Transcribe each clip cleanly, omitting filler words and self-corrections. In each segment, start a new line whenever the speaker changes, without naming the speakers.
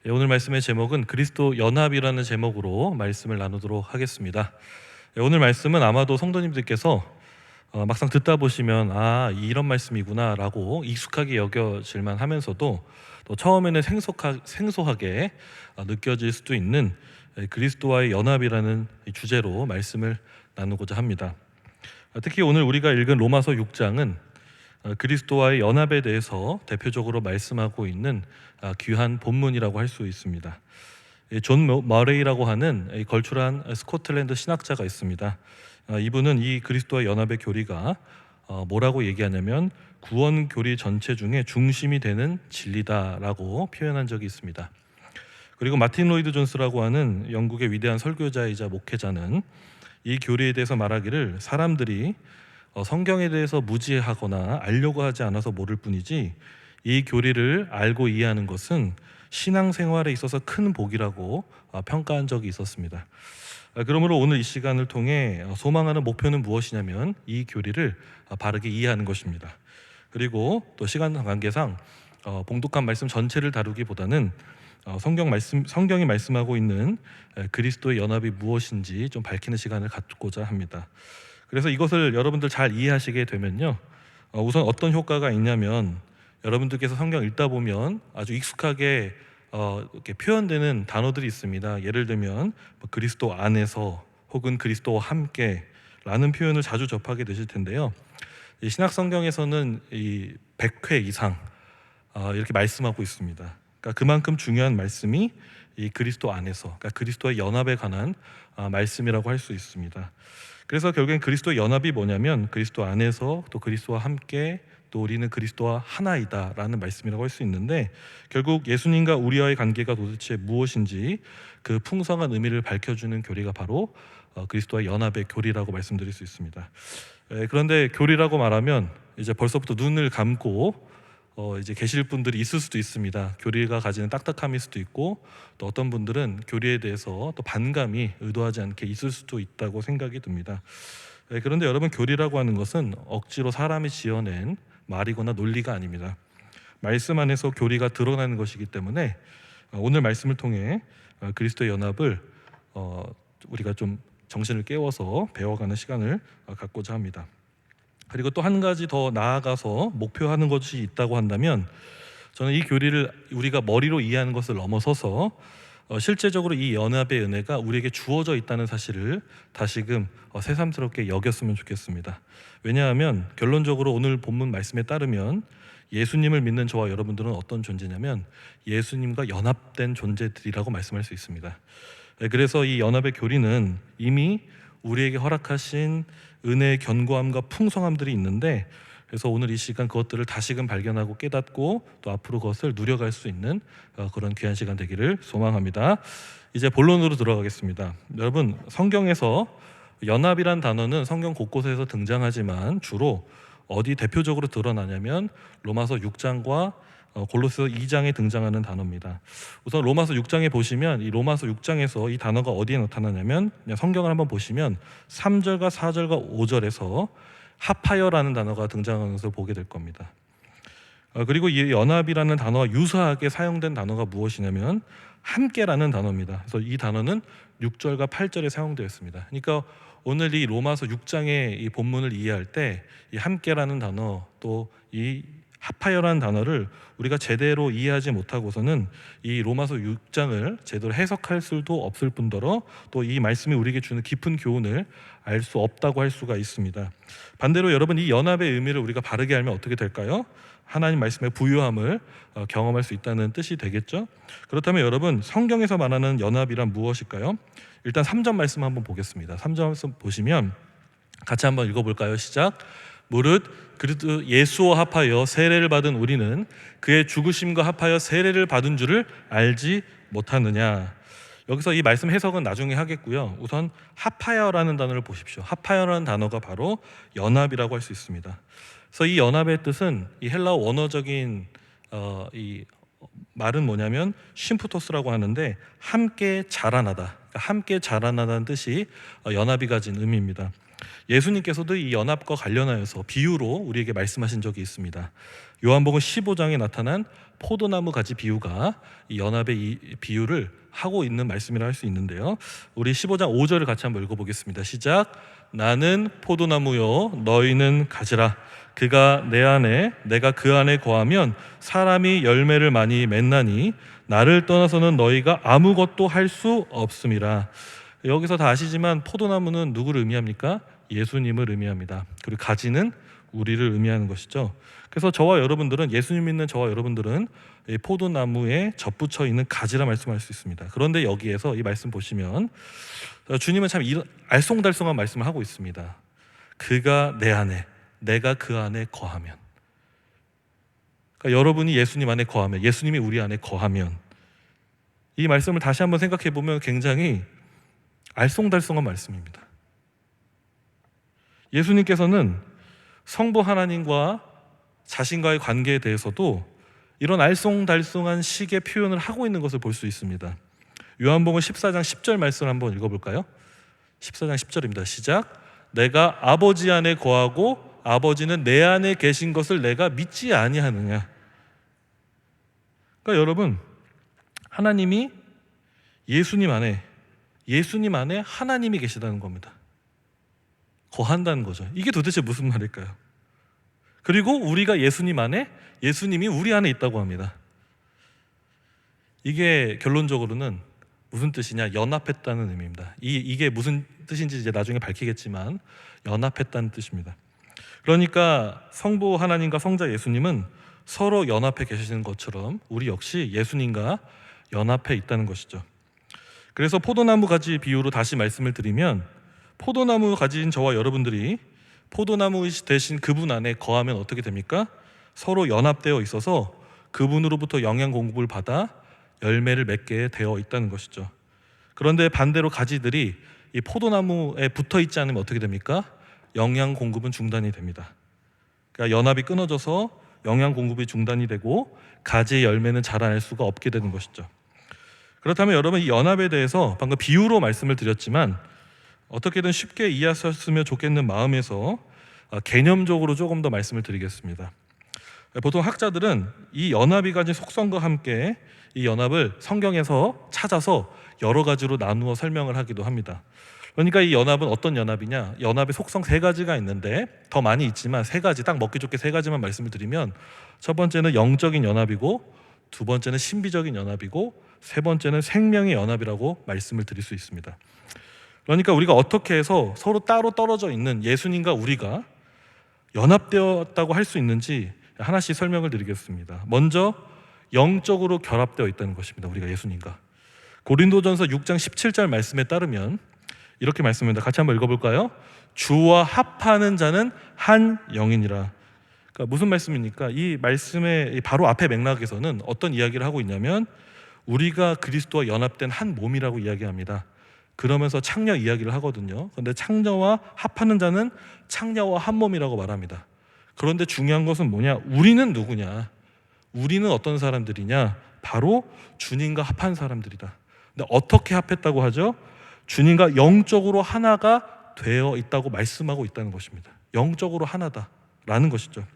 오늘 말씀의 제목은 그리스도 연합이라는 제목으로 말씀을 나누도록 하겠습니다. 오늘 말씀은 아마도 성도님들께서 막상 듣다 보시면 이런 말씀이구나 라고 익숙하게 여겨질만 하면서도 또 처음에는 생소하게 느껴질 수도 있는 그리스도와의 연합이라는 이 주제로 말씀을 나누고자 합니다. 특히 오늘 우리가 읽은 로마서 6장은 그리스도와의 연합에 대해서 대표적으로 말씀하고 있는 귀한 본문이라고 할 수 있습니다. 존 머레이라고 하는 걸출한 스코틀랜드 신학자가 있습니다. 이분은 이 그리스도와 연합의 교리가 뭐라고 얘기하냐면 구원 교리 전체 중에 중심이 되는 진리다라고 표현한 적이 있습니다. 그리고 마틴 로이드 존스라고 하는 영국의 위대한 설교자이자 목회자는 이 교리에 대해서 말하기를 사람들이 성경에 대해서 무지하거나 알려고 하지 않아서 모를 뿐이지 이 교리를 알고 이해하는 것은 신앙생활에 있어서 큰 복이라고 평가한 적이 있었습니다. 그러므로 오늘 이 시간을 통해 소망하는 목표는 무엇이냐면 이 교리를 바르게 이해하는 것입니다. 그리고 또 시간 관계상 봉독한 말씀 전체를 다루기보다는 성경이 말씀하고 있는 그리스도의 연합이 무엇인지 좀 밝히는 시간을 갖고자 합니다. 그래서 이것을 여러분들 잘 이해하시게 되면요, 우선 어떤 효과가 있냐면 여러분들께서 성경 읽다 보면 아주 익숙하게 이렇게 표현되는 단어들이 있습니다. 예를 들면 그리스도 안에서 혹은 그리스도와 함께 라는 표현을 자주 접하게 되실 텐데요, 이 신약 성경에서는 이 100회 이상 이렇게 말씀하고 있습니다. 그러니까 그만큼 중요한 말씀이 이 그리스도 안에서, 그러니까 그리스도의 연합에 관한 말씀이라고 할 수 있습니다. 그래서 결국엔 그리스도의 연합이 뭐냐면 그리스도 안에서 또 그리스도와 함께 또 우리는 그리스도와 하나이다 라는 말씀이라고 할 수 있는데, 결국 예수님과 우리와의 관계가 도대체 무엇인지 그 풍성한 의미를 밝혀주는 교리가 바로 그리스도와 연합의 교리라고 말씀드릴 수 있습니다. 그런데 교리라고 말하면 이제 벌써부터 눈을 감고 이제 계실 분들이 있을 수도 있습니다. 교리가 가지는 딱딱함일 수도 있고, 또 어떤 분들은 교리에 대해서 또 반감이 의도하지 않게 있을 수도 있다고 생각이 듭니다. 그런데 여러분, 교리라고 하는 것은 억지로 사람이 지어낸 말이거나 논리가 아닙니다. 말씀 안에서 교리가 드러나는 것이기 때문에 오늘 말씀을 통해 그리스도의 연합을 우리가 좀 정신을 깨워서 배워가는 시간을 갖고자 합니다. 그리고 또 한 가지 더 나아가서 목표하는 것이 있다고 한다면, 저는 이 교리를 우리가 머리로 이해하는 것을 넘어서서 실제적으로 이 연합의 은혜가 우리에게 주어져 있다는 사실을 다시금 새삼스럽게 여겼으면 좋겠습니다. 왜냐하면 결론적으로 오늘 본문 말씀에 따르면 예수님을 믿는 저와 여러분들은 어떤 존재냐면 예수님과 연합된 존재들이라고 말씀할 수 있습니다. 그래서 이 연합의 교리는 이미 우리에게 허락하신 은혜의 견고함과 풍성함들이 있는데, 그래서 오늘 이 시간 그것들을 다시금 발견하고 깨닫고 또 앞으로 그것을 누려갈 수 있는 그런 귀한 시간 되기를 소망합니다. 이제 본론으로 들어가겠습니다. 여러분, 성경에서 연합이란 단어는 성경 곳곳에서 등장하지만 주로 어디 대표적으로 드러나냐면 로마서 6장과 골로새서 2장에 등장하는 단어입니다. 우선 로마서 6장에 보시면 이 로마서 6장에서 이 단어가 어디에 나타나냐면, 그냥 성경을 한번 보시면 3절과 4절과 5절에서 합하여라는 단어가 등장하는 것을 보게 될 겁니다. 그리고 이 연합이라는 단어와 유사하게 사용된 단어가 무엇이냐면 함께라는 단어입니다. 그래서 이 단어는 6절과 8절에 사용되어 있습니다. 그러니까 오늘 이 로마서 6장의 이 본문을 이해할 때 이 함께라는 단어, 또 이 합하여라는 단어를 우리가 제대로 이해하지 못하고서는 이 로마서 6장을 제대로 해석할 수도 없을 뿐더러 또 이 말씀이 우리에게 주는 깊은 교훈을 알 수 없다고 할 수가 있습니다. 반대로 여러분, 이 연합의 의미를 우리가 바르게 알면 어떻게 될까요? 하나님 말씀의 부유함을 경험할 수 있다는 뜻이 되겠죠. 그렇다면 여러분, 성경에서 말하는 연합이란 무엇일까요? 일단 3절 말씀 한번 보겠습니다. 3절 말씀 보시면 같이 한번 읽어볼까요? 시작. 무릇 그리스도 예수와 합하여 세례를 받은 우리는 그의 죽으심과 합하여 세례를 받은 줄을 알지 못하느냐. 여기서 이 말씀 해석은 나중에 하겠고요, 우선 합하여라는 단어를 보십시오. 합하여라는 단어가 바로 연합이라고 할 수 있습니다. 그래서 이 연합의 뜻은 이 헬라어 원어적인 이 말은 뭐냐면 심프토스라고 하는데 함께 자라나다, 그러니까 함께 자라나다는 뜻이 연합이 가진 의미입니다. 예수님께서도 이 연합과 관련하여서 비유로 우리에게 말씀하신 적이 있습니다. 요한복음 15장에 나타난 포도나무 가지 비유가 이 연합의 이 비유를 하고 있는 말씀이라 할 수 있는데요. 우리 15장 5절을 같이 한번 읽어보겠습니다. 시작. 나는 포도나무요 너희는 가지라. 그가 내 안에 내가 그 안에 거하면 사람이 열매를 많이 맺나니 나를 떠나서는 너희가 아무것도 할 수 없음이라. 여기서 다 아시지만 포도나무는 누구를 의미합니까? 예수님을 의미합니다. 그리고 가지는 우리를 의미하는 것이죠. 그래서 저와 여러분들은, 예수님 믿는 저와 여러분들은 이 포도나무에 접붙여 있는 가지라 말씀할 수 있습니다. 그런데 여기에서 이 말씀 보시면 주님은 참 이런 알쏭달쏭한 말씀을 하고 있습니다. 그가 내 안에 내가 그 안에 거하면, 그러니까 여러분이 예수님 안에 거하면, 예수님이 우리 안에 거하면, 이 말씀을 다시 한번 생각해 보면 굉장히 알쏭달쏭한 말씀입니다. 예수님께서는 성부 하나님과 자신과의 관계에 대해서도 이런 알쏭달쏭한 식의 표현을 하고 있는 것을 볼 수 있습니다. 요한복음 14장 10절 말씀을 한번 읽어볼까요? 14장 10절입니다. 시작. 내가 아버지 안에 거하고 아버지는 내 안에 계신 것을 내가 믿지 아니하느냐. 그러니까 여러분, 하나님이 예수님 안에 하나님이 계시다는 겁니다. 거한다는 거죠. 이게 도대체 무슨 말일까요? 그리고 우리가 예수님 안에, 예수님이 우리 안에 있다고 합니다. 이게 결론적으로는 무슨 뜻이냐? 연합했다는 의미입니다. 이게 무슨 뜻인지 이제 나중에 밝히겠지만 연합했다는 뜻입니다. 그러니까 성부 하나님과 성자 예수님은 서로 연합해 계시는 것처럼 우리 역시 예수님과 연합해 있다는 것이죠. 그래서 포도나무 가지 비유로 다시 말씀을 드리면, 포도나무 가지인 저와 여러분들이 포도나무 대신 그분 안에 거하면 어떻게 됩니까? 서로 연합되어 있어서 그분으로부터 영양 공급을 받아 열매를 맺게 되어 있다는 것이죠. 그런데 반대로 가지들이 이 포도나무에 붙어 있지 않으면 어떻게 됩니까? 영양 공급은 중단이 됩니다. 그러니까 연합이 끊어져서 영양 공급이 중단이 되고 가지의 열매는 자라날 수가 없게 되는 것이죠. 그렇다면 여러분, 이 연합에 대해서 방금 비유로 말씀을 드렸지만 어떻게든 쉽게 이해하셨으면 좋겠는 마음에서 개념적으로 조금 더 말씀을 드리겠습니다. 보통 학자들은 이 연합이 가진 속성과 함께 이 연합을 성경에서 찾아서 여러 가지로 나누어 설명을 하기도 합니다. 그러니까 이 연합은 어떤 연합이냐? 연합의 속성 세 가지가 있는데 더 많이 있지만 세 가지, 딱 먹기 좋게 세 가지만 말씀을 드리면, 첫 번째는 영적인 연합이고, 두 번째는 신비적인 연합이고, 세 번째는 생명의 연합이라고 말씀을 드릴 수 있습니다. 그러니까 우리가 어떻게 해서 서로 따로 떨어져 있는 예수님과 우리가 연합되었다고 할 수 있는지 하나씩 설명을 드리겠습니다. 먼저 영적으로 결합되어 있다는 것입니다. 우리가 예수님과. 고린도전서 6장 17절 말씀에 따르면 이렇게 말씀합니다. 같이 한번 읽어볼까요? 주와 합하는 자는 한 영이니라. 그러니까 무슨 말씀입니까? 이 말씀의 바로 앞에 맥락에서는 어떤 이야기를 하고 있냐면, 우리가 그리스도와 연합된 한 몸이라고 이야기합니다. 그러면서 창녀 이야기를 하거든요. 그런데 창녀와 합하는 자는 창녀와 한 몸이라고 말합니다. 그런데 중요한 것은 뭐냐? 우리는 누구냐? 우리는 어떤 사람들이냐? 바로 주님과 합한 사람들이다. 근데 어떻게 합했다고 하죠? 주님과 영적으로 하나가 되어 있다고 말씀하고 있다는 것입니다. 영적으로 하나다라는 것이죠.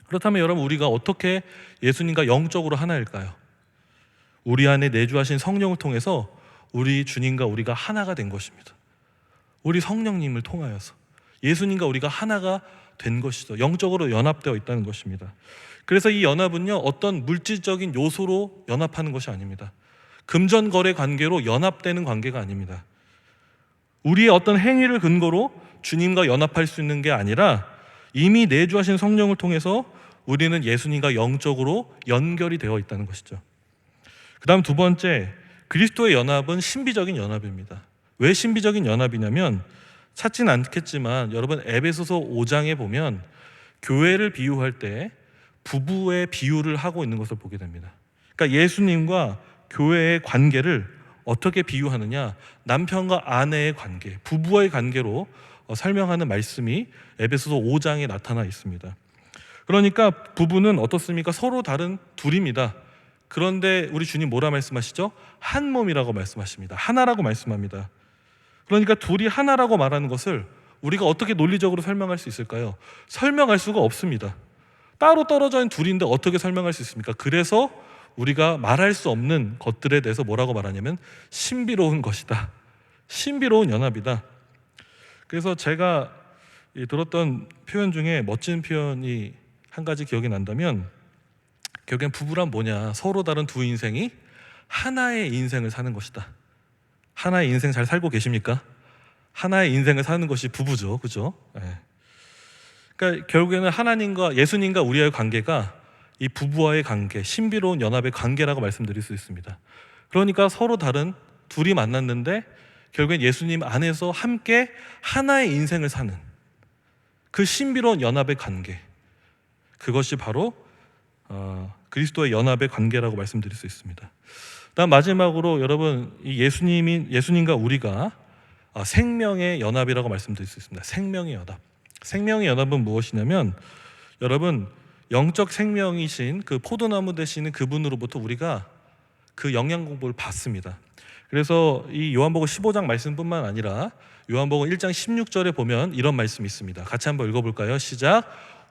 그렇다면 여러분, 우리가 어떻게 예수님과 영적으로 하나일까요? 우리 안에 내주하신 성령을 통해서 우리 주님과 우리가 하나가 된 것입니다. 우리 성령님을 통하여서 예수님과 우리가 하나가 된 것이죠. 영적으로 연합되어 있다는 것입니다. 그래서 이 연합은요, 어떤 물질적인 요소로 연합하는 것이 아닙니다. 금전거래 관계로 연합되는 관계가 아닙니다. 우리의 어떤 행위를 근거로 주님과 연합할 수 있는 게 아니라 이미 내주하신 성령을 통해서 우리는 예수님과 영적으로 연결이 되어 있다는 것이죠. 그 다음 두 번째, 그리스도의 연합은 신비적인 연합입니다. 왜 신비적인 연합이냐면, 찾진 않겠지만 여러분, 에베소서 5장에 보면 교회를 비유할 때 부부의 비유를 하고 있는 것을 보게 됩니다. 그러니까 예수님과 교회의 관계를 어떻게 비유하느냐? 남편과 아내의 관계, 부부의 관계로 설명하는 말씀이 에베소서 5장에 나타나 있습니다. 그러니까 부부는 어떻습니까? 서로 다른 둘입니다. 그런데 우리 주님 뭐라 말씀하시죠? 한 몸이라고 말씀하십니다. 하나라고 말씀합니다. 그러니까 둘이 하나라고 말하는 것을 우리가 어떻게 논리적으로 설명할 수 있을까요? 설명할 수가 없습니다. 따로 떨어져 있는 둘인데 어떻게 설명할 수 있습니까? 그래서 우리가 말할 수 없는 것들에 대해서 뭐라고 말하냐면 신비로운 것이다. 신비로운 연합이다. 그래서 제가 들었던 표현 중에 멋진 표현이 한 가지 기억이 난다면, 결국엔 부부란 뭐냐, 서로 다른 두 인생이 하나의 인생을 사는 것이다. 하나의 인생 잘 살고 계십니까? 하나의 인생을 사는 것이 부부죠, 그죠? 네. 그러니까 결국에는 하나님과 예수님과 우리의 관계가 이 부부와의 관계, 신비로운 연합의 관계라고 말씀드릴 수 있습니다. 그러니까 서로 다른 둘이 만났는데 결국엔 예수님 안에서 함께 하나의 인생을 사는 그 신비로운 연합의 관계, 그것이 바로 그리스도의 연합의 관계라고 말씀드릴 수 있습니다. 다음 마지막으로 여러분, 이 예수님과 우리가 생명의 연합이라고 말씀드릴 수 있습니다. 생명의 연합. 생명의 연합은 무엇이냐면, 여러분, 영적 생명이신 그 포도나무 되시는 그분으로부터 우리가 그 영양 공급을 받습니다. 그래서 이 요한복음 15장 말씀뿐만 아니라 요한복음 1장 16절에 보면 이런 말씀이 있습니다. 같이 한번 읽어볼까요? 시작.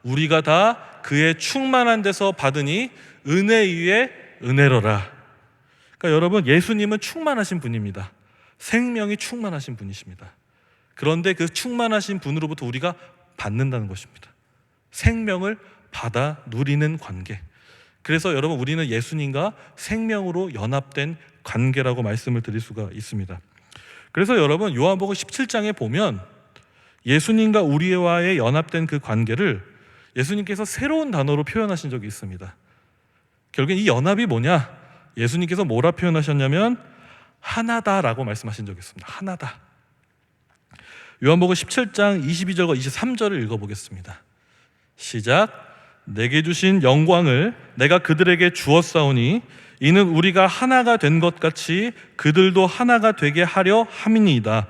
우리가 다 그의 충만한 데서 받으니 은혜 위에 은혜로라. 그러니까 여러분, 예수님은 충만하신 분입니다. 생명이 충만하신 분이십니다. 그런데 그 충만하신 분으로부터 우리가 받는다는 것입니다. 생명을 받아 누리는 관계. 그래서 여러분, 우리는 예수님과 생명으로 연합된 관계라고 말씀을 드릴 수가 있습니다. 그래서 여러분, 요한복음 17장에 보면 예수님과 우리와의 연합된 그 관계를 예수님께서 새로운 단어로 표현하신 적이 있습니다. 결국엔 이 연합이 뭐냐? 예수님께서 뭐라 표현하셨냐면 하나다라고 말씀하신 적이 있습니다. 하나다. 요한복음 17장 22절과 23절을 읽어보겠습니다. 시작. 내게 주신 영광을 내가 그들에게 주었사오니 이는 우리가 하나가 된 것 같이 그들도 하나가 되게 하려 함이니이다.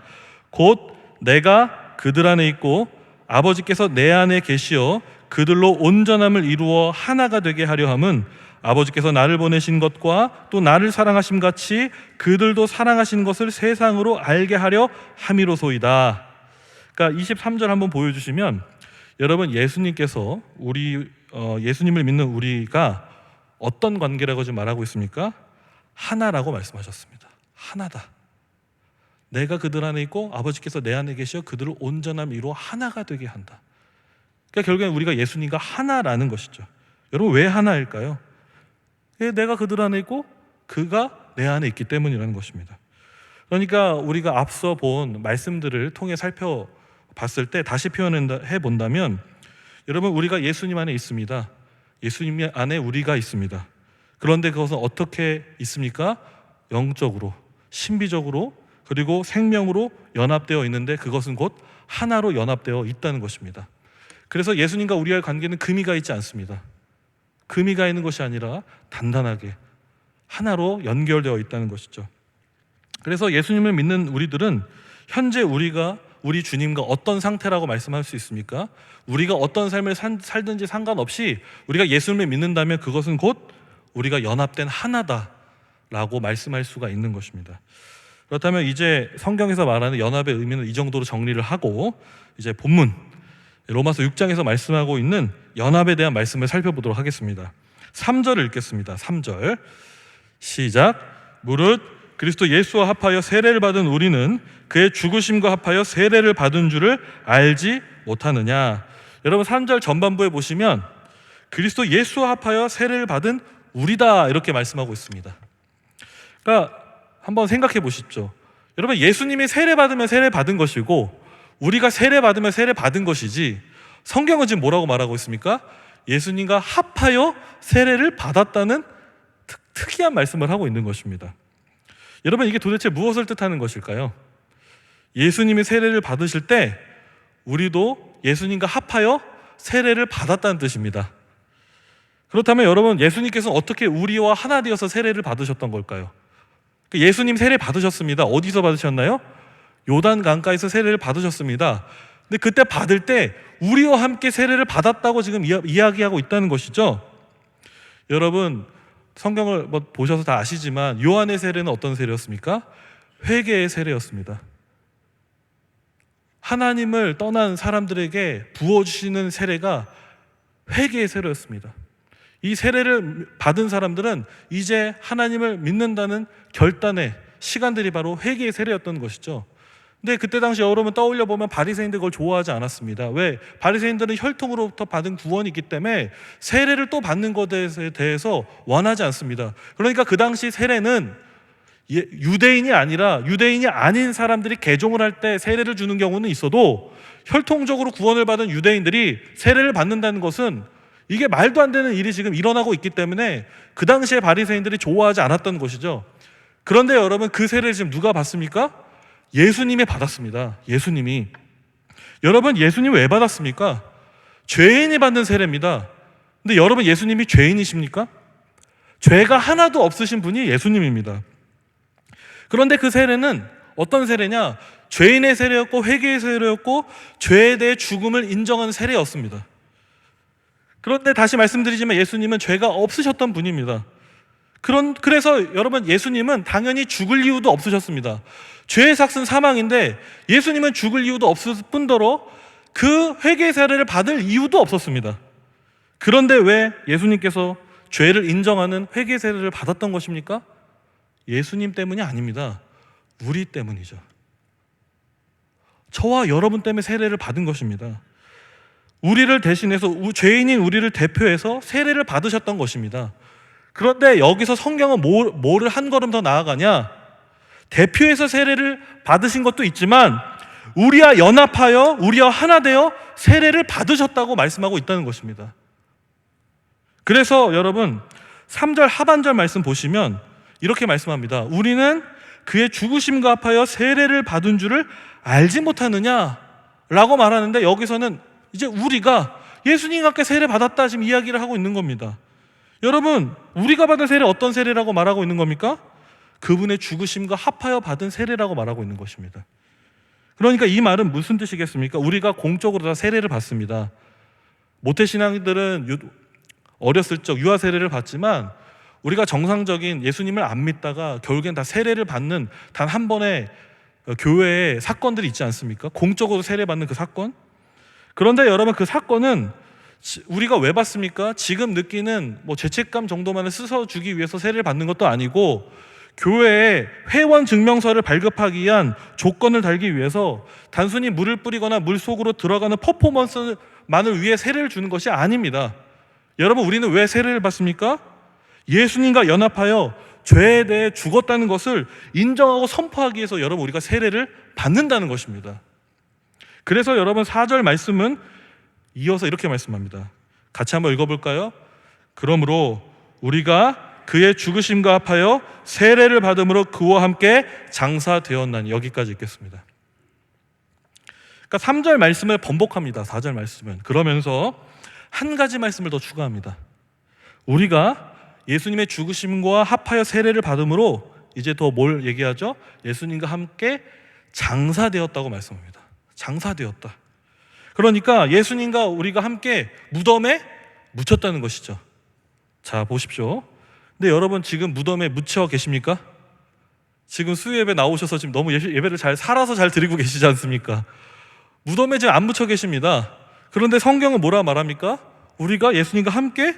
곧 내가 그들 안에 있고 아버지께서 내 안에 계시어 그들로 온전함을 이루어 하나가 되게 하려 함은 아버지께서 나를 보내신 것과 또 나를 사랑하심 같이 그들도 사랑하신 것을 세상으로 알게 하려 함이로소이다. 그러니까 23절 한번 보여주시면, 여러분, 예수님께서 예수님을 믿는 우리가 어떤 관계라고 지금 말하고 있습니까? 하나라고 말씀하셨습니다. 하나다. 내가 그들 안에 있고 아버지께서 내 안에 계시어 그들을 온전함 이루어 하나가 되게 한다. 그러니까 결국엔 우리가 예수님과 하나라는 것이죠. 여러분, 왜 하나일까요? 내가 그들 안에 있고 그가 내 안에 있기 때문이라는 것입니다. 그러니까 우리가 앞서 본 말씀들을 통해 살펴봤을 때 다시 표현해 본다면, 여러분, 우리가 예수님 안에 있습니다. 예수님 안에 우리가 있습니다. 그런데 그것은 어떻게 있습니까? 영적으로, 신비적으로, 그리고 생명으로 연합되어 있는데 그것은 곧 하나로 연합되어 있다는 것입니다. 그래서 예수님과 우리의 관계는 금이가 있지 않습니다. 금이가 있는 것이 아니라 단단하게 하나로 연결되어 있다는 것이죠. 그래서 예수님을 믿는 우리들은 현재 우리 주님과 어떤 상태라고 말씀할 수 있습니까? 우리가 어떤 삶을 살든지 상관없이 우리가 예수님을 믿는다면 그것은 곧 우리가 연합된 하나다라고 말씀할 수가 있는 것입니다. 그렇다면 이제 성경에서 말하는 연합의 의미는 이 정도로 정리를 하고, 이제 본문 로마서 6장에서 말씀하고 있는 연합에 대한 말씀을 살펴보도록 하겠습니다. 3절을 읽겠습니다. 3절 시작. 무릇 그리스도 예수와 합하여 세례를 받은 우리는 그의 죽으심과 합하여 세례를 받은 줄을 알지 못하느냐. 여러분, 3절 전반부에 보시면 그리스도 예수와 합하여 세례를 받은 우리다 이렇게 말씀하고 있습니다. 그러니까 한번 생각해 보십시오. 여러분, 예수님이 세례 받으면 세례 받은 것이고 우리가 세례 받으면 세례 받은 것이지, 성경은 지금 뭐라고 말하고 있습니까? 예수님과 합하여 세례를 받았다는 특이한 말씀을 하고 있는 것입니다. 여러분, 이게 도대체 무엇을 뜻하는 것일까요? 예수님이 세례를 받으실 때 우리도 예수님과 합하여 세례를 받았다는 뜻입니다. 그렇다면 여러분, 예수님께서는 어떻게 우리와 하나 되어서 세례를 받으셨던 걸까요? 예수님 세례 받으셨습니다. 어디서 받으셨나요? 요단 강가에서 세례를 받으셨습니다. 근데 그때 받을 때 우리와 함께 세례를 받았다고 지금 이야기하고 있다는 것이죠. 여러분, 성경을 보셔서 다 아시지만 요한의 세례는 어떤 세례였습니까? 회개의 세례였습니다. 하나님을 떠난 사람들에게 부어주시는 세례가 회개의 세례였습니다. 이 세례를 받은 사람들은 이제 하나님을 믿는다는 결단의 시간들이 바로 회개의 세례였던 것이죠. 근데 그때 당시 여러분 떠올려 보면 바리새인들 그걸 좋아하지 않았습니다. 왜? 바리새인들은 혈통으로부터 받은 구원이 있기 때문에 세례를 또 받는 것에 대해서 원하지 않습니다. 그러니까 그 당시 세례는 유대인이 아닌 사람들이 개종을 할 때 세례를 주는 경우는 있어도 혈통적으로 구원을 받은 유대인들이 세례를 받는다는 것은 이게 말도 안 되는 일이 지금 일어나고 있기 때문에 그 당시에 바리새인들이 좋아하지 않았던 것이죠. 그런데 여러분, 그 세례를 지금 누가 받습니까? 예수님이 받았습니다. 예수님이. 여러분, 예수님 왜 받았습니까? 죄인이 받는 세례입니다. 근데 여러분, 예수님이 죄인이십니까? 죄가 하나도 없으신 분이 예수님입니다. 그런데 그 세례는 어떤 세례냐? 죄인의 세례였고 회개의 세례였고 죄에 대해 죽음을 인정하는 세례였습니다. 그런데 다시 말씀드리지만 예수님은 죄가 없으셨던 분입니다. 그래서 여러분, 예수님은 당연히 죽을 이유도 없으셨습니다. 죄의 삭은 사망인데 예수님은 죽을 이유도 없을 뿐더러 그 회개의 세례를 받을 이유도 없었습니다. 그런데 왜 예수님께서 죄를 인정하는 회개의 세례를 받았던 것입니까? 예수님 때문이 아닙니다. 우리 때문이죠. 저와 여러분 때문에 세례를 받은 것입니다. 우리를 대신해서, 죄인인 우리를 대표해서 세례를 받으셨던 것입니다. 그런데 여기서 성경은 뭐를 한 걸음 더 나아가냐? 대표해서 세례를 받으신 것도 있지만 우리와 연합하여, 우리와 하나 되어 세례를 받으셨다고 말씀하고 있다는 것입니다. 그래서 여러분, 3절 하반절 말씀 보시면 이렇게 말씀합니다. 우리는 그의 죽으심과 합하여 세례를 받은 줄을 알지 못하느냐? 라고 말하는데 여기서는 이제 우리가 예수님과 함께 세례 받았다 지금 이야기를 하고 있는 겁니다. 여러분, 우리가 받은 세례 어떤 세례라고 말하고 있는 겁니까? 그분의 죽으심과 합하여 받은 세례라고 말하고 있는 것입니다. 그러니까 이 말은 무슨 뜻이겠습니까? 우리가 공적으로 다 세례를 받습니다. 모태신앙들은 어렸을 적 유아 세례를 받지만 우리가 정상적인 예수님을 안 믿다가 결국엔 다 세례를 받는 단 한 번의 교회의 사건들이 있지 않습니까? 공적으로 세례받는 그 사건. 그런데 여러분, 그 사건은 우리가 왜 받습니까? 지금 느끼는 죄책감 정도만을 씻어주기 위해서 세례를 받는 것도 아니고 교회에 회원 증명서를 발급하기 위한 조건을 달기 위해서 단순히 물을 뿌리거나 물 속으로 들어가는 퍼포먼스만을 위해 세례를 주는 것이 아닙니다. 여러분, 우리는 왜 세례를 받습니까? 예수님과 연합하여 죄에 대해 죽었다는 것을 인정하고 선포하기 위해서 여러분, 우리가 세례를 받는다는 것입니다. 그래서 여러분, 4절 말씀은 이어서 이렇게 말씀합니다. 같이 한번 읽어볼까요? 그러므로 우리가 그의 죽으심과 합하여 세례를 받음으로 그와 함께 장사되었나니. 여기까지 읽겠습니다. 그러니까 3절 말씀을 번복합니다. 4절 말씀은. 그러면서 한 가지 말씀을 더 추가합니다. 우리가 예수님의 죽으심과 합하여 세례를 받음으로 이제 더 뭘 얘기하죠? 예수님과 함께 장사되었다고 말씀합니다. 장사되었다. 그러니까 예수님과 우리가 함께 무덤에 묻혔다는 것이죠. 자, 보십시오. 근데 여러분, 지금 무덤에 묻혀 계십니까? 지금 수요예배 나오셔서 지금 너무 예배를 잘 살아서 잘 드리고 계시지 않습니까? 무덤에 지금 안 묻혀 계십니다. 그런데 성경은 뭐라 말합니까? 우리가 예수님과 함께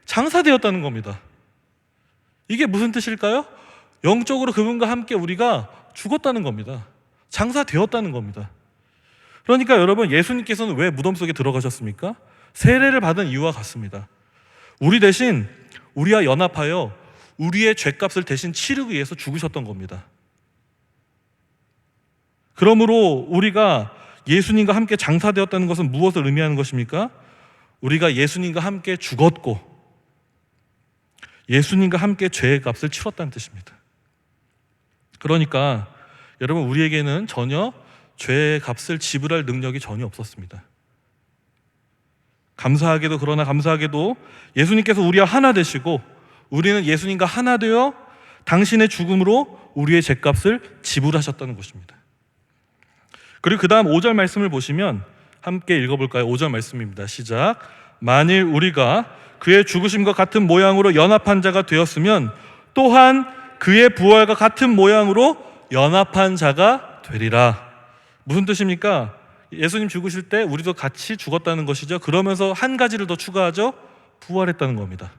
장사되었다는 겁니다. 이게 무슨 뜻일까요? 영적으로 그분과 함께 우리가 죽었다는 겁니다. 장사되었다는 겁니다. 그러니까 여러분, 예수님께서는 왜 무덤 속에 들어가셨습니까? 세례를 받은 이유와 같습니다. 우리 대신 우리와 연합하여 우리의 죄값을 대신 치르기 위해서 죽으셨던 겁니다. 그러므로 우리가 예수님과 함께 장사되었다는 것은 무엇을 의미하는 것입니까? 우리가 예수님과 함께 죽었고 예수님과 함께 죄의 값을 치렀다는 뜻입니다. 그러니까 여러분, 우리에게는 전혀 죄의 값을 지불할 능력이 전혀 없었습니다. 그러나 감사하게도 예수님께서 우리와 하나 되시고 우리는 예수님과 하나 되어 당신의 죽음으로 우리의 죄값을 지불하셨다는 것입니다. 그리고 그 다음 5절 말씀을 보시면 함께 읽어볼까요? 5절 말씀입니다. 시작. 만일 우리가 그의 죽으심과 같은 모양으로 연합한 자가 되었으면 또한 그의 부활과 같은 모양으로 연합한 자가 되리라. 무슨 뜻입니까? 예수님 죽으실 때 우리도 같이 죽었다는 것이죠. 그러면서 한 가지를 더 추가하죠. 부활했다는 겁니다.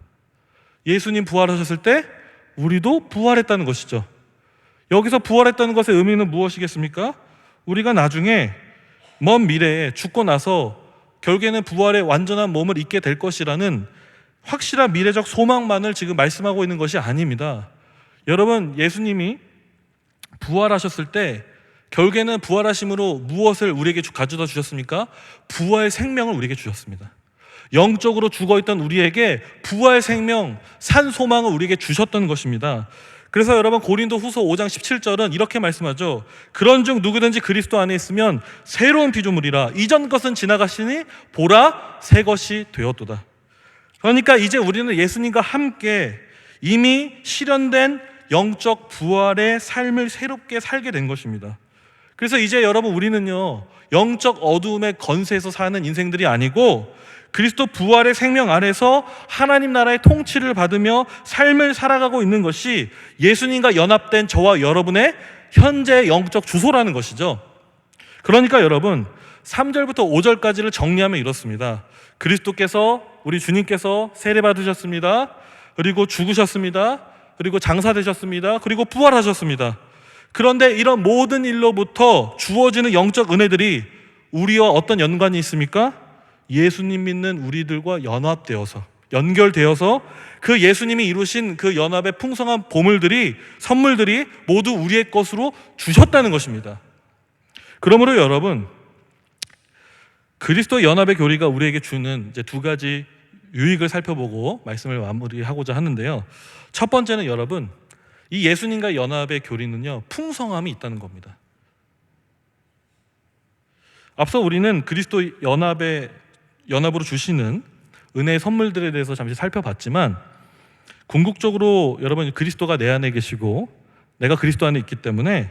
예수님 부활하셨을 때 우리도 부활했다는 것이죠. 여기서 부활했다는 것의 의미는 무엇이겠습니까? 우리가 나중에 먼 미래에 죽고 나서 결국에는 부활의 완전한 몸을 입게 될 것이라는 확실한 미래적 소망만을 지금 말씀하고 있는 것이 아닙니다. 여러분, 예수님이 부활하셨을 때 결국에는 부활하심으로 무엇을 우리에게 가져다 주셨습니까? 부활의 생명을 우리에게 주셨습니다. 영적으로 죽어있던 우리에게 부활 생명, 산 소망을 우리에게 주셨던 것입니다. 그래서 여러분, 고린도 후서 5장 17절은 이렇게 말씀하죠. 그런즉 누구든지 그리스도 안에 있으면 새로운 피조물이라. 이전 것은 지나가시니 보라 새 것이 되었도다. 그러니까 이제 우리는 예수님과 함께 이미 실현된 영적 부활의 삶을 새롭게 살게 된 것입니다. 그래서 이제 여러분, 우리는요 영적 어두움의 건세에서 사는 인생들이 아니고 그리스도 부활의 생명 안에서 하나님 나라의 통치를 받으며 삶을 살아가고 있는 것이 예수님과 연합된 저와 여러분의 현재 영적 주소라는 것이죠. 그러니까 여러분, 3절부터 5절까지를 정리하면 이렇습니다. 그리스도께서, 우리 주님께서 세례 받으셨습니다. 그리고 죽으셨습니다. 그리고 장사되셨습니다. 그리고 부활하셨습니다. 그런데 이런 모든 일로부터 주어지는 영적 은혜들이 우리와 어떤 연관이 있습니까? 예수님 믿는 우리들과 연결되어서 그 예수님이 이루신 그 연합의 풍성한 보물들이, 선물들이 모두 우리의 것으로 주셨다는 것입니다. 그러므로 여러분, 그리스도 연합의 교리가 우리에게 주는 이제 두 가지 유익을 살펴보고 말씀을 마무리하고자 하는데요. 첫 번째는 여러분, 이 예수님과 연합의 교리는요 풍성함이 있다는 겁니다. 앞서 우리는 그리스도 연합으로 주시는 은혜의 선물들에 대해서 잠시 살펴봤지만, 궁극적으로 여러분, 그리스도가 내 안에 계시고 내가 그리스도 안에 있기 때문에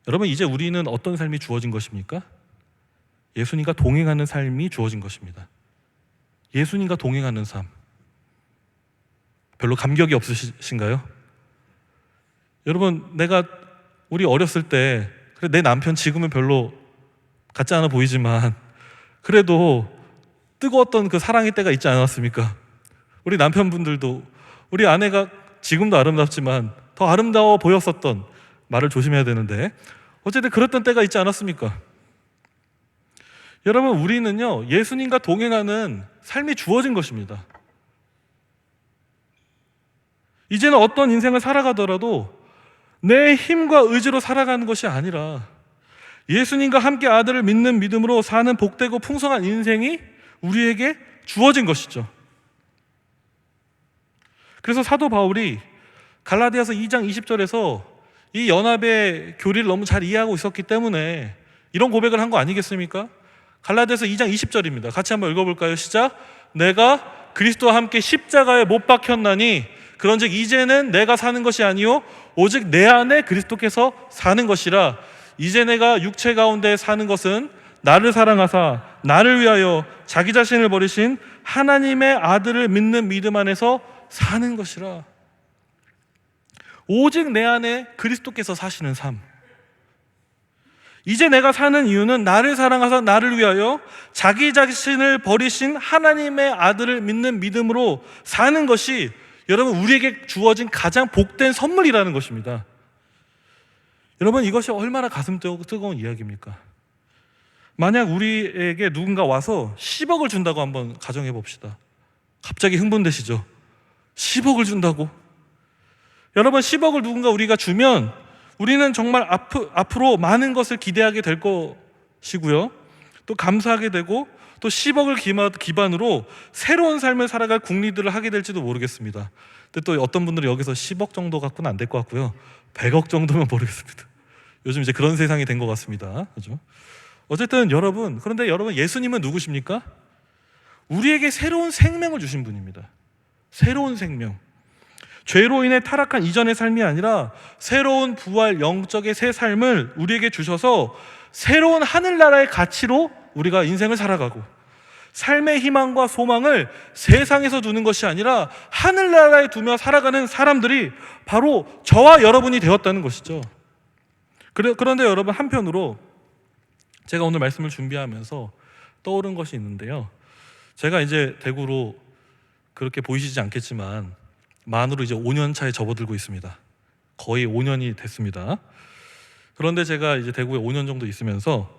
여러분, 이제 우리는 어떤 삶이 주어진 것입니까? 예수님과 동행하는 삶이 주어진 것입니다. 예수님과 동행하는 삶, 별로 감격이 없으신가요? 여러분, 우리 어렸을 때, 그래, 내 남편 지금은 별로 같지 않아 보이지만 그래도 뜨거웠던 그 사랑의 때가 있지 않았습니까? 우리 남편분들도, 우리 아내가 지금도 아름답지만 더 아름다워 보였었던, 말을 조심해야 되는데 어쨌든 그랬던 때가 있지 않았습니까? 여러분, 우리는요 예수님과 동행하는 삶이 주어진 것입니다. 이제는 어떤 인생을 살아가더라도 내 힘과 의지로 살아가는 것이 아니라 예수님과 함께 아들을 믿는 믿음으로 사는 복되고 풍성한 인생이 우리에게 주어진 것이죠. 그래서 사도 바울이 갈라디아서 2장 20절에서 이 연합의 교리를 너무 잘 이해하고 있었기 때문에 이런 고백을 한 거 아니겠습니까? 갈라디아서 2장 20절입니다. 같이 한번 읽어볼까요? 시작. 내가 그리스도와 함께 십자가에 못 박혔나니 그런즉 이제는 내가 사는 것이 아니요 오직 내 안에 그리스도께서 사는 것이라. 이제 내가 육체 가운데 사는 것은 나를 사랑하사 나를 위하여 자기 자신을 버리신 하나님의 아들을 믿는 믿음 안에서 사는 것이라. 오직 내 안에 그리스도께서 사시는 삶. 이제 내가 사는 이유는 나를 사랑하사 나를 위하여 자기 자신을 버리신 하나님의 아들을 믿는 믿음으로 사는 것이 여러분, 우리에게 주어진 가장 복된 선물이라는 것입니다. 여러분, 이것이 얼마나 가슴 뜨거운 이야기입니까? 만약 우리에게 누군가 와서 10억을 준다고 한번 가정해 봅시다. 갑자기 흥분되시죠? 10억을 준다고? 여러분, 10억을 누군가 우리가 주면 우리는 정말 앞으로 많은 것을 기대하게 될 것이고요, 또 감사하게 되고, 또 10억을 기반으로 새로운 삶을 살아갈 국리들을 하게 될지도 모르겠습니다. 근데 또 어떤 분들은 여기서 10억 정도 갖고는 안 될 것 같고요, 100억 정도면 모르겠습니다. 요즘 이제 그런 세상이 된 것 같습니다. 그죠? 어쨌든 여러분, 그런데 여러분, 예수님은 누구십니까? 우리에게 새로운 생명을 주신 분입니다. 새로운 생명. 죄로 인해 타락한 이전의 삶이 아니라 새로운 부활 영적의 새 삶을 우리에게 주셔서 새로운 하늘나라의 가치로 우리가 인생을 살아가고, 삶의 희망과 소망을 세상에서 두는 것이 아니라 하늘나라에 두며 살아가는 사람들이 바로 저와 여러분이 되었다는 것이죠. 그런데 여러분, 한편으로 제가 오늘 말씀을 준비하면서 떠오른 것이 있는데요. 제가 이제 대구로 그렇게 보이시지 않겠지만 만으로 이제 5년 차에 접어들고 있습니다. 거의 5년이 됐습니다. 그런데 제가 이제 대구에 5년 정도 있으면서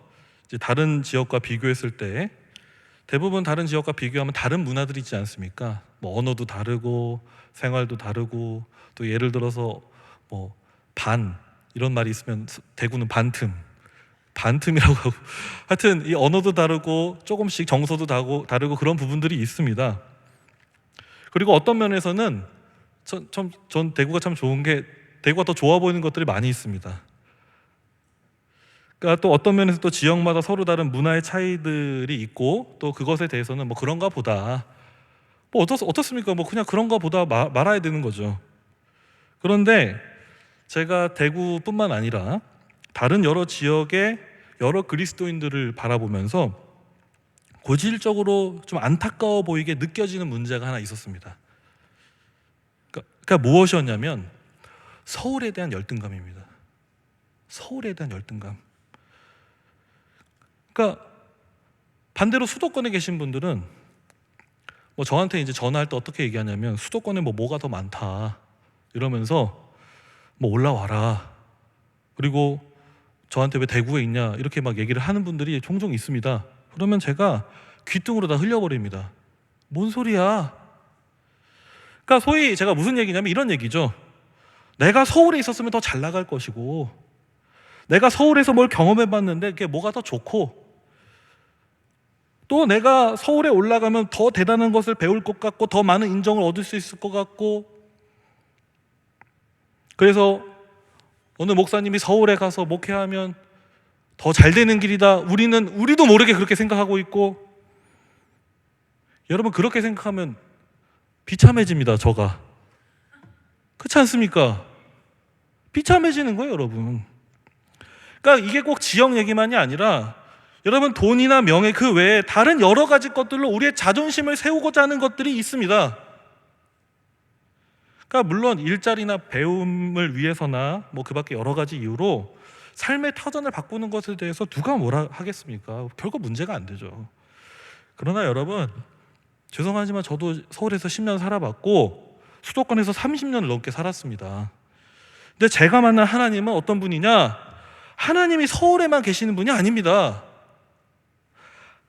이제 다른 지역과 비교했을 때 대부분 다른 지역과 비교하면 다른 문화들이 있지 않습니까? 뭐 언어도 다르고 생활도 다르고 또 예를 들어서 뭐 반 이런 말이 있으면 대구는 반틈이라고 하고 하여튼 이 언어도 다르고 조금씩 정서도 다르고 그런 부분들이 있습니다. 그리고 어떤 면에서는 전 대구가 참 좋은 게 대구가 더 좋아 보이는 것들이 많이 있습니다. 그러니까 또 어떤 면에서 또 지역마다 서로 다른 문화의 차이들이 있고 또 그것에 대해서는 뭐 그런가 보다 뭐 어떻습니까? 뭐 그냥 그런가 보다 말아야 되는 거죠. 그런데 제가 대구뿐만 아니라 다른 여러 지역의 여러 그리스도인들을 바라보면서 고질적으로 좀 안타까워 보이게 느껴지는 문제가 하나 있었습니다. 그러니까 무엇이었냐면 서울에 대한 열등감입니다. 서울에 대한 열등감. 그러니까 반대로 수도권에 계신 분들은 뭐 저한테 이제 전화할 때 어떻게 얘기하냐면 수도권에 뭐가 더 많다 이러면서 뭐 올라와라. 그리고 저한테 왜 대구에 있냐 이렇게 막 얘기를 하는 분들이 종종 있습니다. 그러면 제가 귀뚱으로 다 흘려버립니다. 뭔 소리야? 그러니까 소위 제가 무슨 얘기냐면 이런 얘기죠. 내가 서울에 있었으면 더 잘 나갈 것이고 내가 서울에서 뭘 경험해봤는데 그게 뭐가 더 좋고 또 내가 서울에 올라가면 더 대단한 것을 배울 것 같고 더 많은 인정을 얻을 수 있을 것 같고 그래서 어느 목사님이 서울에 가서 목회하면 더 잘 되는 길이다. 우리도 모르게 그렇게 생각하고 있고 여러분 그렇게 생각하면 비참해집니다. 저가 그렇지 않습니까? 비참해지는 거예요, 여러분. 그러니까 이게 꼭 지역 얘기만이 아니라 여러분 돈이나 명예 그 외에 다른 여러 가지 것들로 우리의 자존심을 세우고자 하는 것들이 있습니다. 그러니까 물론 일자리나 배움을 위해서나 뭐 그 밖에 여러 가지 이유로 삶의 터전을 바꾸는 것에 대해서 누가 뭐라 하겠습니까? 결국 문제가 안 되죠. 그러나 여러분 죄송하지만 저도 서울에서 10년 살아봤고 수도권에서 30년을 넘게 살았습니다. 근데 제가 만난 하나님은 어떤 분이냐? 하나님이 서울에만 계시는 분이 아닙니다.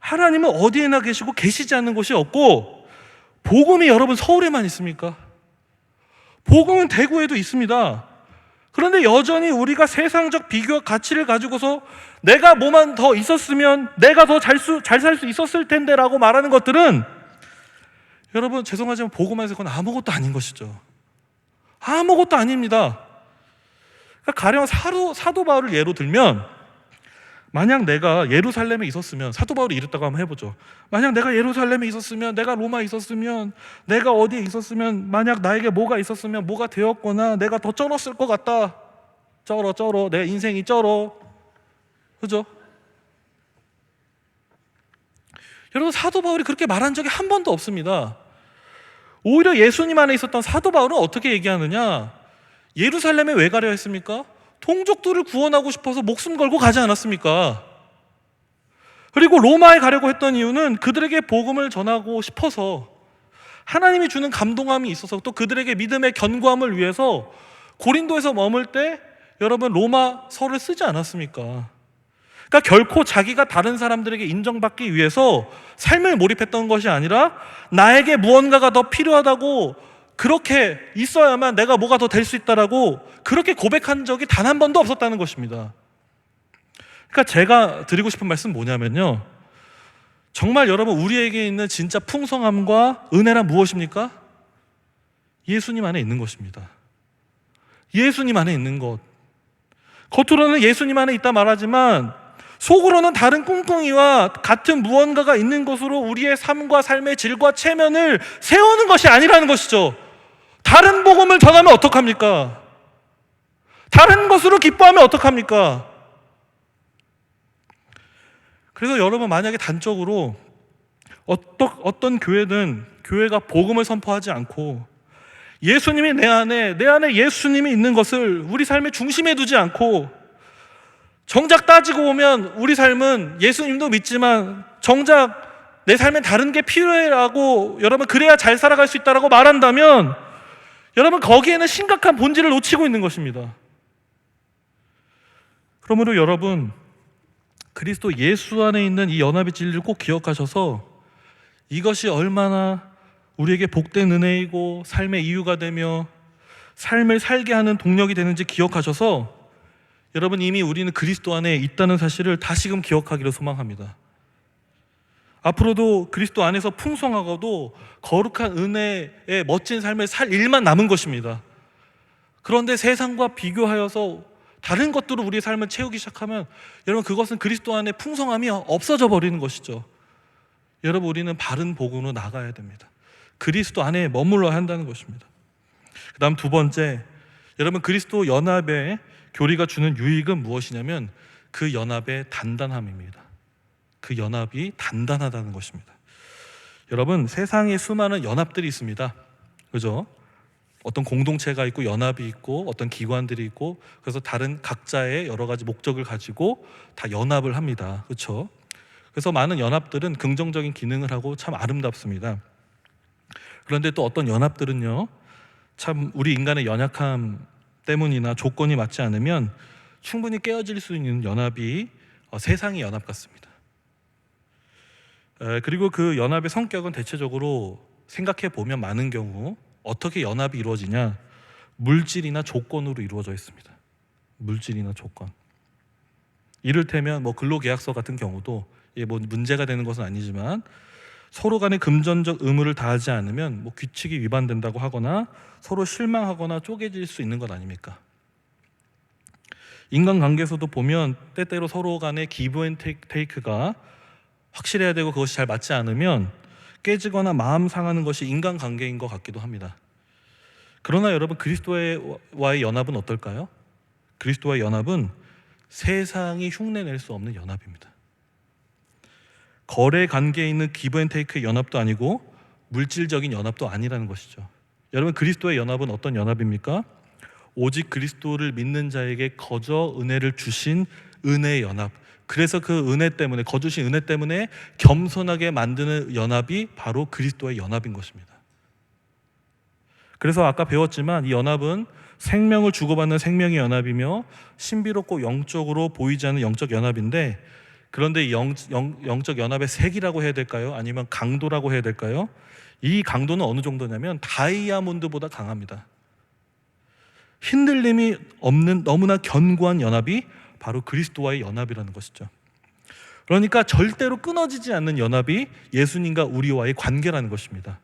하나님은 어디에나 계시고 계시지 않는 곳이 없고 복음이 여러분 서울에만 있습니까? 복음은 대구에도 있습니다. 그런데 여전히 우리가 세상적 비교와 가치를 가지고서 내가 뭐만 더 있었으면 내가 더 잘 살 수 있었을 텐데 라고 말하는 것들은 여러분 죄송하지만 복음에서 그건 아무것도 아닌 것이죠. 아무것도 아닙니다. 그러니까 가령 사도 바울을 예로 들면 만약 내가 예루살렘에 있었으면 사도 바울이 이랬다고 한번 해보죠. 만약 내가 예루살렘에 있었으면 내가 로마에 있었으면 내가 어디에 있었으면 만약 나에게 뭐가 있었으면 뭐가 되었거나 내가 더 쩔었을 것 같다. 쩔어 내 인생이 쩔어. 그죠? 여러분 사도 바울이 그렇게 말한 적이 한 번도 없습니다. 오히려 예수님 안에 있었던 사도 바울은 어떻게 얘기하느냐? 예루살렘에 왜 가려 했습니까? 동족들을 구원하고 싶어서 목숨 걸고 가지 않았습니까? 그리고 로마에 가려고 했던 이유는 그들에게 복음을 전하고 싶어서 하나님이 주는 감동함이 있어서 또 그들에게 믿음의 견고함을 위해서 고린도에서 머물 때 여러분 로마서를 쓰지 않았습니까? 그러니까 결코 자기가 다른 사람들에게 인정받기 위해서 삶을 몰입했던 것이 아니라 나에게 무언가가 더 필요하다고 그렇게 있어야만 내가 뭐가 더 될 수 있다라고 그렇게 고백한 적이 단 한 번도 없었다는 것입니다. 그러니까 제가 드리고 싶은 말씀은 뭐냐면요. 정말 여러분 우리에게 있는 진짜 풍성함과 은혜란 무엇입니까? 예수님 안에 있는 것입니다. 예수님 안에 있는 것. 겉으로는 예수님 안에 있다 말하지만 속으로는 다른 꿍꿍이와 같은 무언가가 있는 것으로 우리의 삶과 삶의 질과 체면을 세우는 것이 아니라는 것이죠. 다른 복음을 전하면 어떡합니까? 다른 것으로 기뻐하면 어떡합니까? 그래서 여러분 만약에 단적으로 어떤 교회는 교회가 복음을 선포하지 않고 예수님이 내 안에 예수님이 있는 것을 우리 삶의 중심에 두지 않고 정작 따지고 보면 우리 삶은 예수님도 믿지만 정작 내 삶엔 다른 게 필요해라고 여러분 그래야 잘 살아갈 수 있다라고 말한다면 여러분 거기에는 심각한 본질을 놓치고 있는 것입니다. 그러므로 여러분 그리스도 예수 안에 있는 이 연합의 진리를 꼭 기억하셔서 이것이 얼마나 우리에게 복된 은혜이고 삶의 이유가 되며 삶을 살게 하는 동력이 되는지 기억하셔서 여러분 이미 우리는 그리스도 안에 있다는 사실을 다시금 기억하기를 소망합니다. 앞으로도 그리스도 안에서 풍성하고도 거룩한 은혜의 멋진 삶을 살 일만 남은 것입니다. 그런데 세상과 비교하여서 다른 것들로 우리의 삶을 채우기 시작하면 여러분 그것은 그리스도 안에 풍성함이 없어져 버리는 것이죠. 여러분 우리는 바른 복음으로 나가야 됩니다. 그리스도 안에 머물러야 한다는 것입니다. 그 다음 두 번째, 여러분 그리스도 연합의 교리가 주는 유익은 무엇이냐면 그 연합의 단단함입니다. 그 연합이 단단하다는 것입니다. 여러분 세상에 수많은 연합들이 있습니다. 그죠? 어떤 공동체가 있고 연합이 있고 어떤 기관들이 있고 그래서 다른 각자의 여러 가지 목적을 가지고 다 연합을 합니다. 그렇죠? 그래서 많은 연합들은 긍정적인 기능을 하고 참 아름답습니다. 그런데 또 어떤 연합들은요 참 우리 인간의 연약함 때문이나 조건이 맞지 않으면 충분히 깨어질 수 있는 연합이 세상의 연합 같습니다. 그리고 그 연합의 성격은 대체적으로 생각해 보면 많은 경우 어떻게 연합이 이루어지냐? 물질이나 조건으로 이루어져 있습니다. 물질이나 조건. 이를테면 근로계약서 같은 경우도 문제가 되는 것은 아니지만 서로 간에 금전적 의무를 다하지 않으면 규칙이 위반된다고 하거나 서로 실망하거나 쪼개질 수 있는 것 아닙니까? 인간관계에서도 보면 때때로 서로 간에 기브 앤 테이크가 확실해야 되고 그것이 잘 맞지 않으면 깨지거나 마음 상하는 것이 인간관계인 것 같기도 합니다. 그러나 여러분 그리스도와의 연합은 어떨까요? 그리스도와의 연합은 세상이 흉내낼 수 없는 연합입니다. 거래 관계에 있는 기브 앤 테이크의 연합도 아니고 물질적인 연합도 아니라는 것이죠. 여러분 그리스도의 연합은 어떤 연합입니까? 오직 그리스도를 믿는 자에게 거저 은혜를 주신 은혜의 연합. 그래서 그 은혜 때문에 거주신 은혜 때문에 겸손하게 만드는 연합이 바로 그리스도의 연합인 것입니다. 그래서 아까 배웠지만 이 연합은 생명을 주고받는 생명의 연합이며 신비롭고 영적으로 보이지 않는 영적 연합인데 그런데 이 영적 연합의 색이라고 해야 될까요? 아니면 강도라고 해야 될까요? 이 강도는 어느 정도냐면 다이아몬드보다 강합니다. 흔들림이 없는 너무나 견고한 연합이 바로 그리스도와의 연합이라는 것이죠. 그러니까 절대로 끊어지지 않는 연합이 예수님과 우리와의 관계라는 것입니다.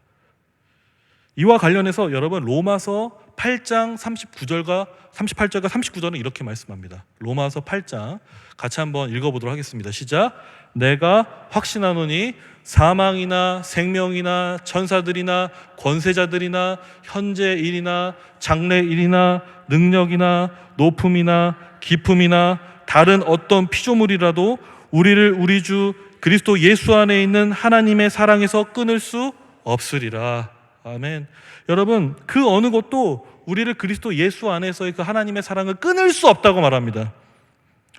이와 관련해서 여러분 로마서 8장 38절과 39절은 이렇게 말씀합니다. 로마서 8장 같이 한번 읽어보도록 하겠습니다. 시작. 내가 확신하노니 사망이나 생명이나 천사들이나 권세자들이나 현재 일이나 장래 일이나 능력이나 높음이나 깊음이나 다른 어떤 피조물이라도 우리를 우리 주 그리스도 예수 안에 있는 하나님의 사랑에서 끊을 수 없으리라. 아멘. 여러분 그 어느 것도 우리를 그리스도 예수 안에서의 그 하나님의 사랑을 끊을 수 없다고 말합니다.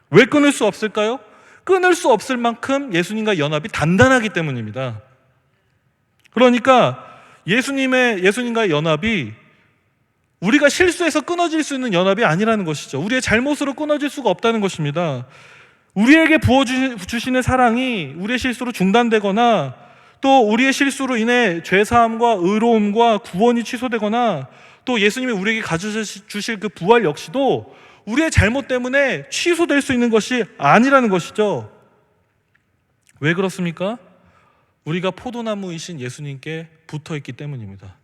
왜 끊을 수 없을까요? 끊을 수 없을 만큼 예수님과 연합이 단단하기 때문입니다. 그러니까 예수님과의 연합이 우리가 실수해서 끊어질 수 있는 연합이 아니라는 것이죠. 우리의 잘못으로 끊어질 수가 없다는 것입니다. 우리에게 부어주시는 사랑이 우리의 실수로 중단되거나 또 우리의 실수로 인해 죄사함과 의로움과 구원이 취소되거나 또 예수님이 우리에게 가져주실 그 부활 역시도 우리의 잘못 때문에 취소될 수 있는 것이 아니라는 것이죠. 왜 그렇습니까? 우리가 포도나무이신 예수님께 붙어있기 때문입니다.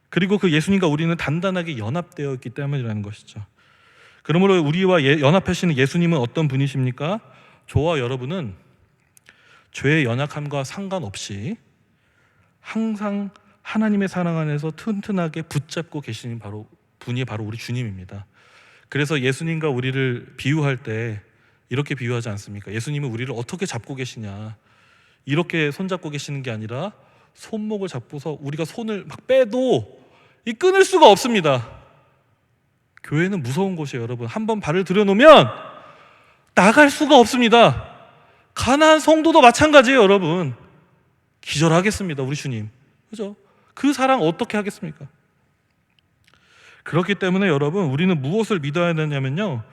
그리고 그 예수님과 우리는 단단하게 연합되어 있기 때문이라는 것이죠. 그러므로 우리와 연합하시는 예수님은 어떤 분이십니까? 저와 여러분은 죄의 연약함과 상관없이 항상 하나님의 사랑 안에서 튼튼하게 붙잡고 계시는 분이 바로 우리 주님입니다. 그래서 예수님과 우리를 비유할 때 이렇게 비유하지 않습니까? 예수님은 우리를 어떻게 잡고 계시냐, 이렇게 손잡고 계시는 게 아니라 손목을 잡고서 우리가 손을 막 빼도 이 끊을 수가 없습니다. 교회는 무서운 곳이에요, 여러분. 한번 발을 들여놓으면 나갈 수가 없습니다. 가나안 성도도 마찬가지예요, 여러분. 기절하겠습니다, 우리 주님. 그죠? 그 사랑 어떻게 하겠습니까? 그렇기 때문에 여러분, 우리는 무엇을 믿어야 되냐면요,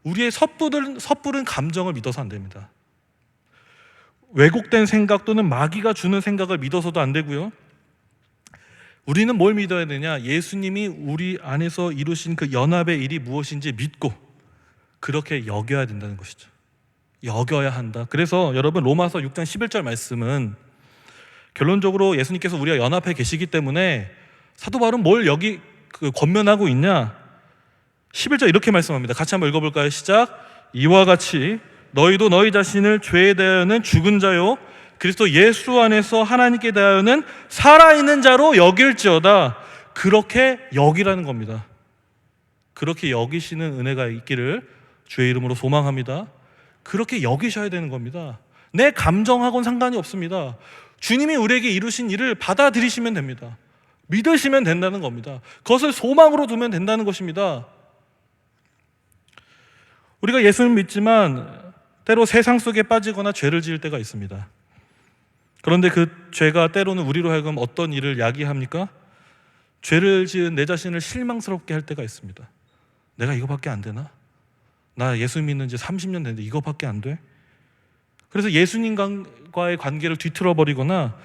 우리의 섣부른 감정을 믿어서 안 됩니다. 왜곡된 생각 또는 마귀가 주는 생각을 믿어서도 안 되고요. 우리는 뭘 믿어야 되냐? 예수님이 우리 안에서 이루신 그 연합의 일이 무엇인지 믿고 그렇게 여겨야 된다는 것이죠. 여겨야 한다. 그래서 여러분, 로마서 6장 11절 말씀은 결론적으로 예수님께서 우리가 연합해 계시기 때문에 사도 바울은 뭘 여기 권면하고 있냐? 11절 이렇게 말씀합니다. 같이 한번 읽어볼까요? 시작. 이와 같이 너희도 너희 자신을 죄에 대하여는 죽은 자요 그리스도 예수 안에서 하나님께 대하여는 살아있는 자로 여길지어다. 그렇게 여기라는 겁니다. 그렇게 여기시는 은혜가 있기를 주의 이름으로 소망합니다. 그렇게 여기셔야 되는 겁니다. 내 감정하고는 상관이 없습니다. 주님이 우리에게 이루신 일을 받아들이시면 됩니다. 믿으시면 된다는 겁니다. 그것을 소망으로 두면 된다는 것입니다. 우리가 예수를 믿지만 때로 세상 속에 빠지거나 죄를 지을 때가 있습니다. 그런데 그 죄가 때로는 우리로 하여금 어떤 일을 야기합니까? 죄를 지은 내 자신을 실망스럽게 할 때가 있습니다. 내가 이거밖에 안 되나? 나 예수 믿는 지 30년 됐는데 이거밖에 안 돼? 그래서 예수님과의 관계를 뒤틀어버리거나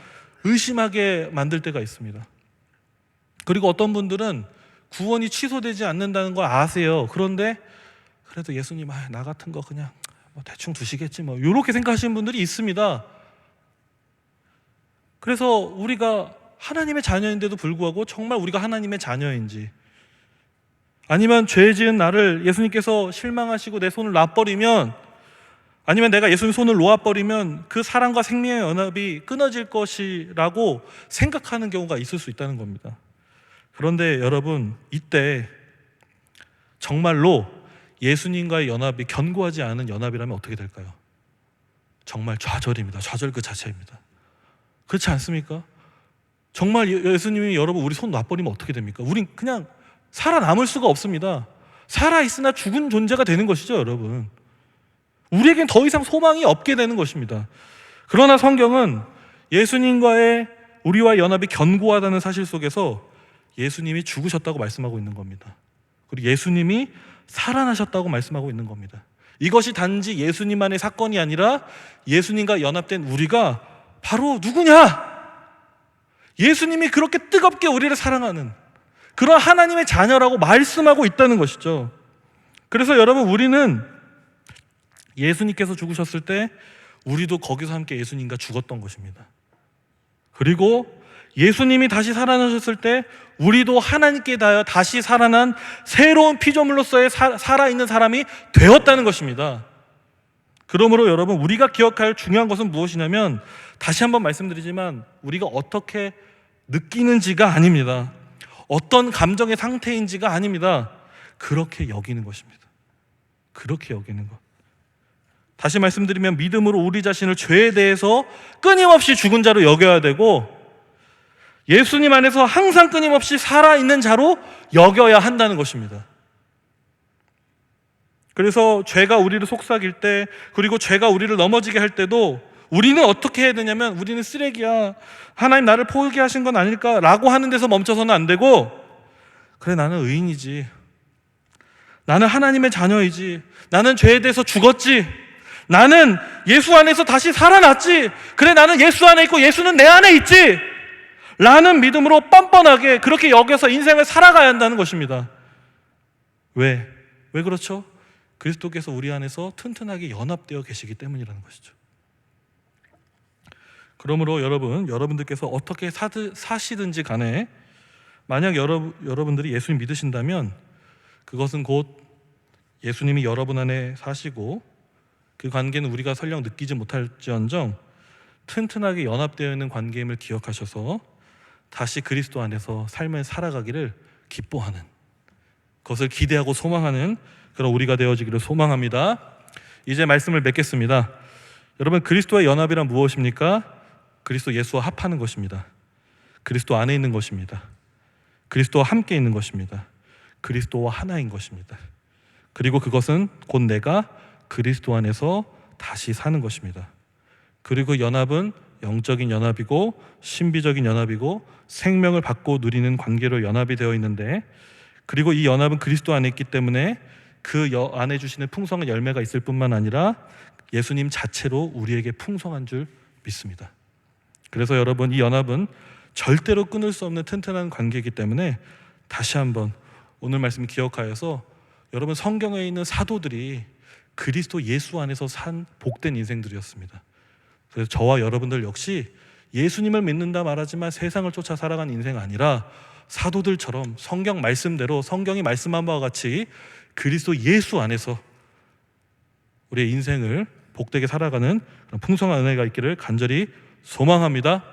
의심하게 만들 때가 있습니다. 그리고 어떤 분들은 구원이 취소되지 않는다는 걸 아세요. 그런데 그래도 예수님, 나 같은 거 그냥 대충 두시겠지 뭐, 이렇게 생각하시는 분들이 있습니다. 그래서 우리가 하나님의 자녀인데도 불구하고 정말 우리가 하나님의 자녀인지, 아니면 죄 지은 나를 예수님께서 실망하시고 내 손을 놔버리면, 아니면 내가 예수님 손을 놓아버리면 그 사랑과 생명의 연합이 끊어질 것이라고 생각하는 경우가 있을 수 있다는 겁니다. 그런데 여러분, 이때 정말로 예수님과의 연합이 견고하지 않은 연합이라면 어떻게 될까요? 정말 좌절입니다. 좌절 그 자체입니다. 그렇지 않습니까? 정말 예수님이 여러분 우리 손 놔버리면 어떻게 됩니까? 우린 그냥 살아남을 수가 없습니다. 살아있으나 죽은 존재가 되는 것이죠, 여러분. 우리에겐 더 이상 소망이 없게 되는 것입니다. 그러나 성경은 예수님과의 우리와 연합이 견고하다는 사실 속에서 예수님이 죽으셨다고 말씀하고 있는 겁니다. 그리고 예수님이 살아나셨다고 말씀하고 있는 겁니다. 이것이 단지 예수님만의 사건이 아니라 예수님과 연합된 우리가 바로 누구냐? 예수님이 그렇게 뜨겁게 우리를 사랑하는 그런 하나님의 자녀라고 말씀하고 있다는 것이죠. 그래서 여러분, 우리는 예수님께서 죽으셨을 때 우리도 거기서 함께 예수님과 죽었던 것입니다. 그리고 예수님이 다시 살아나셨을 때 우리도 하나님께 대하여 다시 살아난 새로운 피조물로서의 살아있는 사람이 되었다는 것입니다. 그러므로 여러분, 우리가 기억할 중요한 것은 무엇이냐면, 다시 한번 말씀드리지만 우리가 어떻게 느끼는지가 아닙니다. 어떤 감정의 상태인지가 아닙니다. 그렇게 여기는 것입니다. 그렇게 여기는 것. 다시 말씀드리면 믿음으로 우리 자신을 죄에 대해서 끊임없이 죽은 자로 여겨야 되고, 예수님 안에서 항상 끊임없이 살아있는 자로 여겨야 한다는 것입니다. 그래서 죄가 우리를 속삭일 때, 그리고 죄가 우리를 넘어지게 할 때도 우리는 어떻게 해야 되냐면, 우리는 쓰레기야, 하나님 나를 포기하신 건 아닐까 라고 하는 데서 멈춰서는 안 되고, 그래, 나는 의인이지, 나는 하나님의 자녀이지, 나는 죄에 대해서 죽었지, 나는 예수 안에서 다시 살아났지, 그래, 나는 예수 안에 있고 예수는 내 안에 있지 라는 믿음으로 뻔뻔하게 그렇게 여겨서 인생을 살아가야 한다는 것입니다. 왜 그렇죠? 그리스도께서 우리 안에서 튼튼하게 연합되어 계시기 때문이라는 것이죠. 그러므로 여러분들께서 어떻게 사시든지 간에, 만약 여러분들이 예수님 믿으신다면 그것은 곧 예수님이 여러분 안에 사시고, 그 관계는 우리가 설령 느끼지 못할지언정 튼튼하게 연합되어 있는 관계임을 기억하셔서 다시 그리스도 안에서 삶을 살아가기를 기뻐하는, 그것을 기대하고 소망하는 그런 우리가 되어지기를 소망합니다. 이제 말씀을 맺겠습니다. 여러분, 그리스도의 연합이란 무엇입니까? 그리스도 예수와 합하는 것입니다. 그리스도 안에 있는 것입니다. 그리스도와 함께 있는 것입니다. 그리스도와 하나인 것입니다. 그리고 그것은 곧 내가 그리스도 안에서 다시 사는 것입니다. 그리고 연합은 영적인 연합이고 신비적인 연합이고 생명을 받고 누리는 관계로 연합이 되어 있는데, 그리고 이 연합은 그리스도 안에 있기 때문에 그 안에 주시는 풍성한 열매가 있을 뿐만 아니라 예수님 자체로 우리에게 풍성한 줄 믿습니다. 그래서 여러분, 이 연합은 절대로 끊을 수 없는 튼튼한 관계이기 때문에 다시 한번 오늘 말씀 기억하여서, 여러분, 성경에 있는 사도들이 그리스도 예수 안에서 산 복된 인생들이었습니다. 그래서 저와 여러분들 역시 예수님을 믿는다 말하지만 세상을 쫓아 살아간 인생 아니라 사도들처럼 성경 말씀대로, 성경이 말씀한 바와 같이 그리스도 예수 안에서 우리의 인생을 복되게 살아가는 그런 풍성한 은혜가 있기를 간절히 소망합니다.